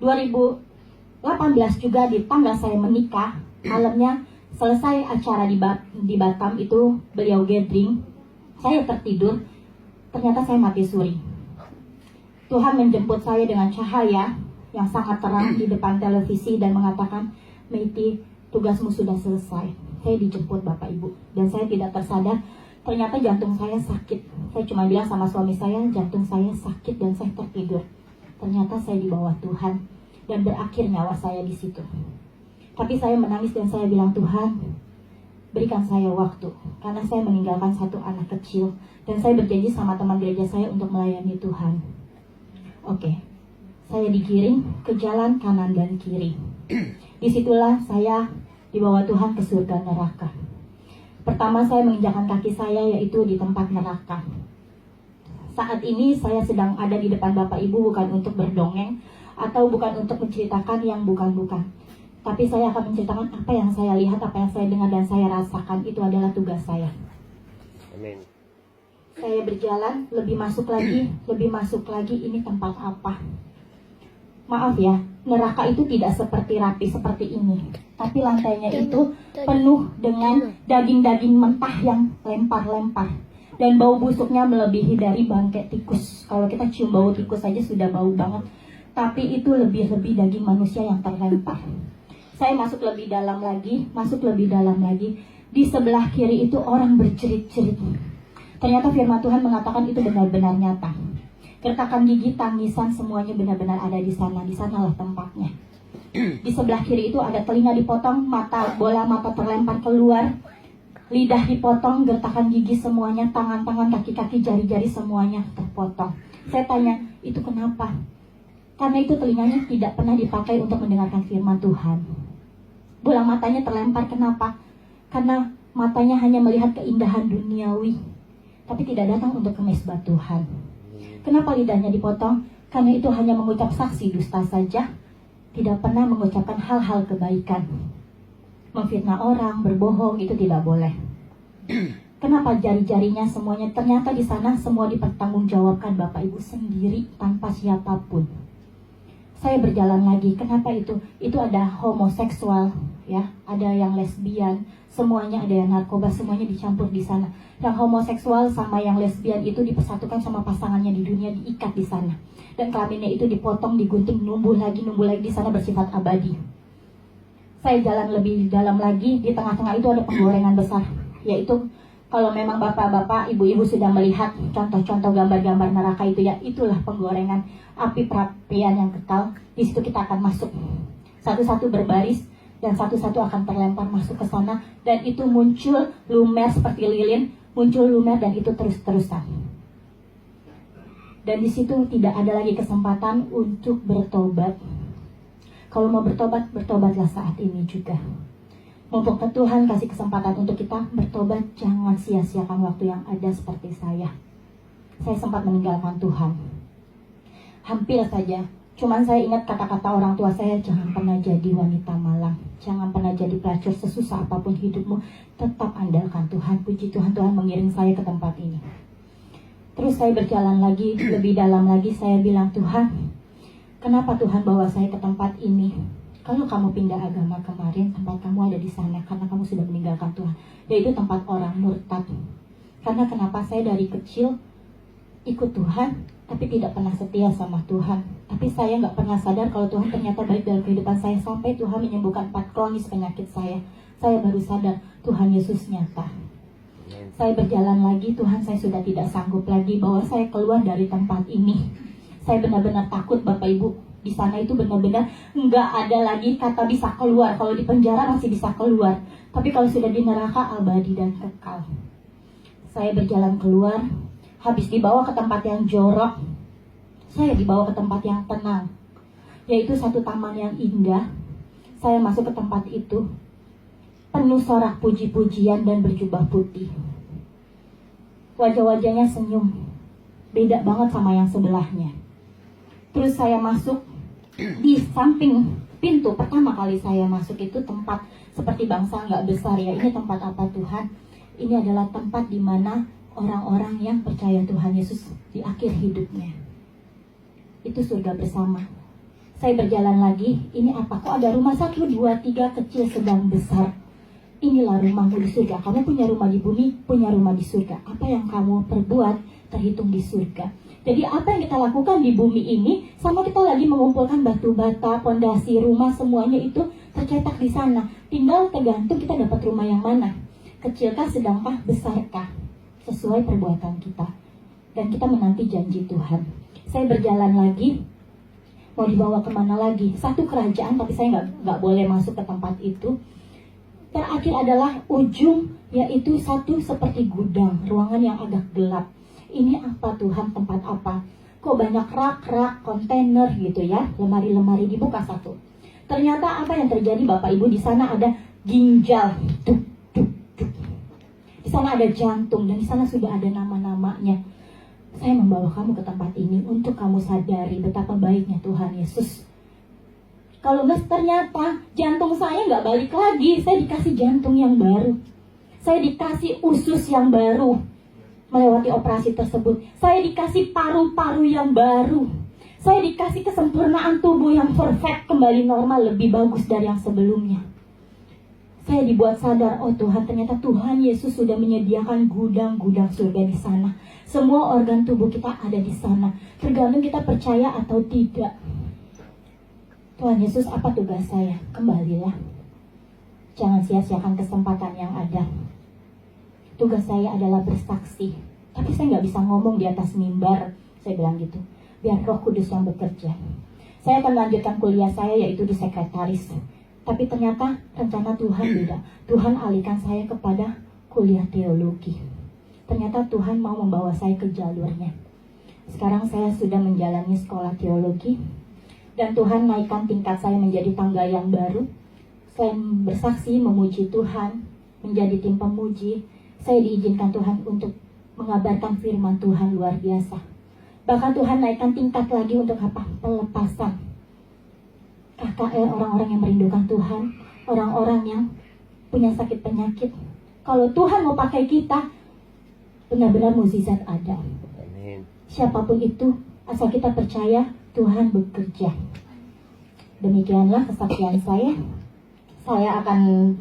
2018 juga di tanggal saya menikah, malamnya selesai acara di Batam itu beliau gathering, saya tertidur, ternyata saya mati suri. Tuhan menjemput saya dengan cahaya yang sangat terang di depan televisi dan mengatakan, Meiti, tugasmu sudah selesai. Saya dijemput Bapak Ibu dan saya tidak tersadar, ternyata jantung saya sakit. Saya cuma bilang sama suami saya, jantung saya sakit dan saya tertidur. Ternyata saya di bawah Tuhan dan berakhir nyawa saya di situ. Tapi saya menangis dan saya bilang, Tuhan, berikan saya waktu. Karena saya meninggalkan satu anak kecil. Dan saya berjanji sama teman gereja saya untuk melayani Tuhan. Oke, saya digiring ke jalan kanan dan kiri. Disitulah saya dibawa Tuhan ke surga neraka. Pertama saya menginjakkan kaki saya yaitu di tempat neraka. Saat ini saya sedang ada di depan Bapak Ibu bukan untuk berdongeng atau bukan untuk menceritakan yang bukan-bukan. Tapi saya akan menceritakan apa yang saya lihat, apa yang saya dengar dan saya rasakan. Itu adalah tugas saya. Amin. Saya berjalan, lebih masuk lagi, ini tempat apa? Maaf ya, neraka itu tidak seperti rapi seperti ini. Tapi lantainya itu penuh dengan daging-daging mentah yang lempar-lempar. Dan bau busuknya melebihi dari bangkai tikus. Kalau kita cium bau tikus saja sudah bau banget. Tapi itu lebih-lebih daging manusia yang terlempar. Saya masuk lebih dalam lagi. Di sebelah kiri itu orang berjerit-jerit. Ternyata firman Tuhan mengatakan itu benar-benar nyata. Gertakan gigi, tangisan, semuanya benar-benar ada di sana. Di sanalah tempatnya. Di sebelah kiri itu ada telinga dipotong, bola mata terlempar keluar, lidah dipotong, gertakan gigi semuanya, tangan-tangan, kaki-kaki, jari-jari semuanya terpotong. Saya tanya, itu kenapa? Karena itu telinganya tidak pernah dipakai untuk mendengarkan firman Tuhan. Bola matanya terlempar, kenapa? Karena matanya hanya melihat keindahan duniawi, tapi tidak datang untuk ke mezbah Tuhan. Kenapa lidahnya dipotong? Karena itu hanya mengucap saksi dusta saja, tidak pernah mengucapkan hal-hal kebaikan. Memfitnah orang, berbohong, itu tidak boleh. Kenapa jari-jarinya semuanya? Ternyata di sana semua dipertanggungjawabkan Bapak Ibu sendiri tanpa siapapun. Saya berjalan lagi. Kenapa itu? Itu ada homoseksual, ya, ada yang lesbian, semuanya ada yang narkoba, semuanya dicampur di sana. Yang homoseksual sama yang lesbian itu dipersatukan sama pasangannya di dunia, diikat di sana. Dan kelaminnya itu dipotong, digunting, numbuh lagi di sana bersifat abadi. Saya jalan lebih dalam lagi, di tengah-tengah itu ada penggorengan besar, yaitu kalau memang bapak-bapak, ibu-ibu sudah melihat contoh-contoh gambar-gambar neraka itu, ya itulah penggorengan, api perapian yang kekal. Di situ kita akan masuk, satu-satu berbaris dan satu-satu akan terlempar masuk ke sana, dan itu muncul lumer seperti lilin, muncul lumer dan itu terus-terusan. Dan di situ tidak ada lagi kesempatan untuk bertobat. Kalau mau bertobat, bertobatlah saat ini juga. Mumpung Tuhan kasih kesempatan untuk kita bertobat, jangan sia-siakan waktu yang ada seperti saya. Saya sempat meninggalkan Tuhan. Hampir saja. Cuman saya ingat kata-kata orang tua saya, jangan pernah jadi wanita malang. Jangan pernah jadi pelacur, sesusah apapun hidupmu. Tetap andalkan Tuhan. Puji Tuhan, Tuhan mengiring saya ke tempat ini. Terus saya berjalan lagi, lebih dalam lagi. Saya bilang, Tuhan, kenapa Tuhan bawa saya ke tempat ini? Kalau kamu pindah agama kemarin, tempat kamu ada di sana karena kamu sudah meninggalkan Tuhan. Yaitu tempat orang murtad. Karena kenapa saya dari kecil ikut Tuhan, tapi tidak pernah setia sama Tuhan. Tapi saya nggak pernah sadar kalau Tuhan ternyata baik dalam kehidupan saya. Sampai Tuhan menyembuhkan 4 kronis penyakit saya. Saya baru sadar Tuhan Yesus nyata. Saya berjalan lagi, Tuhan, saya sudah tidak sanggup lagi bahwa saya keluar dari tempat ini. Saya benar-benar takut Bapak Ibu. Di sana itu benar-benar nggak ada lagi kata bisa keluar. Kalau di penjara masih bisa keluar, tapi kalau sudah di neraka abadi dan kekal. Saya berjalan keluar, habis dibawa ke tempat yang jorok, saya dibawa ke tempat yang tenang, yaitu satu taman yang indah. Saya masuk ke tempat itu, penuh sorak puji-pujian dan berjubah putih. Wajah-wajahnya senyum, beda banget sama yang sebelahnya. Terus saya masuk. Di samping pintu pertama kali saya masuk itu tempat seperti bangsa nggak besar, ya. Ini tempat apa Tuhan? Ini adalah tempat di mana orang-orang yang percaya Tuhan Yesus di akhir hidupnya. Itu surga bersama. Saya berjalan lagi, ini apa? Kok ada rumah 1, 2, 3, kecil, sedang, besar. Inilah rumahmu di surga. Kamu punya rumah di bumi, punya rumah di surga. Apa yang kamu perbuat terhitung di surga. Jadi apa yang kita lakukan di bumi ini, sama kita lagi mengumpulkan batu bata, pondasi rumah, semuanya itu tercetak di sana. Tinggal tergantung kita dapat rumah yang mana. Kecilkah, sedangkah, besarkah, sesuai perbuatan kita. Dan kita menanti janji Tuhan. Saya berjalan lagi, mau dibawa kemana lagi? Satu kerajaan, tapi saya nggak boleh masuk ke tempat itu. Terakhir adalah ujung, yaitu satu seperti gudang, ruangan yang agak gelap. Ini apa Tuhan, tempat apa? Kok banyak rak-rak, kontainer gitu ya, lemari-lemari, dibuka satu. Ternyata apa yang terjadi Bapak Ibu, di sana ada ginjal, duk, duk, duk. Di sana ada jantung, dan di sana sudah ada nama-namanya. Saya membawa kamu ke tempat ini untuk kamu sadari betapa baiknya Tuhan Yesus. Kalau enggak, ternyata jantung saya nggak balik lagi. Saya dikasih jantung yang baru. Saya dikasih usus yang baru melewati operasi tersebut. Saya dikasih paru-paru yang baru. Saya dikasih kesempurnaan tubuh yang perfect, kembali normal, lebih bagus dari yang sebelumnya. Saya dibuat sadar, oh Tuhan, ternyata Tuhan Yesus sudah menyediakan gudang-gudang surga di sana. Semua organ tubuh kita ada di sana. Tergantung kita percaya atau tidak. Tuhan Yesus, apa tugas saya? Kembalilah. Jangan sia-siakan kesempatan yang ada. Tugas saya adalah bersaksi. Tapi saya nggak bisa ngomong di atas mimbar. Saya bilang gitu. Biar Roh Kudus yang bekerja. Saya akan melanjutkan kuliah saya, yaitu di sekretaris. Tapi ternyata rencana Tuhan beda. Tuhan alihkan saya kepada kuliah teologi. Ternyata Tuhan mau membawa saya ke jalurnya. Sekarang saya sudah menjalani sekolah teologi. Dan Tuhan naikkan tingkat saya menjadi tangga yang baru. Saya bersaksi, memuji Tuhan, menjadi tim pemuji. Saya diizinkan Tuhan untuk mengabarkan firman Tuhan luar biasa. Bahkan Tuhan naikkan tingkat lagi untuk apa? Pelepasan. KKR, orang-orang yang merindukan Tuhan, orang-orang yang punya sakit penyakit. Kalau Tuhan mau pakai kita, benar-benar mukjizat ada. Amin. Siapapun itu, asal kita percaya, Tuhan bekerja. Demikianlah kesaksian saya. Saya akan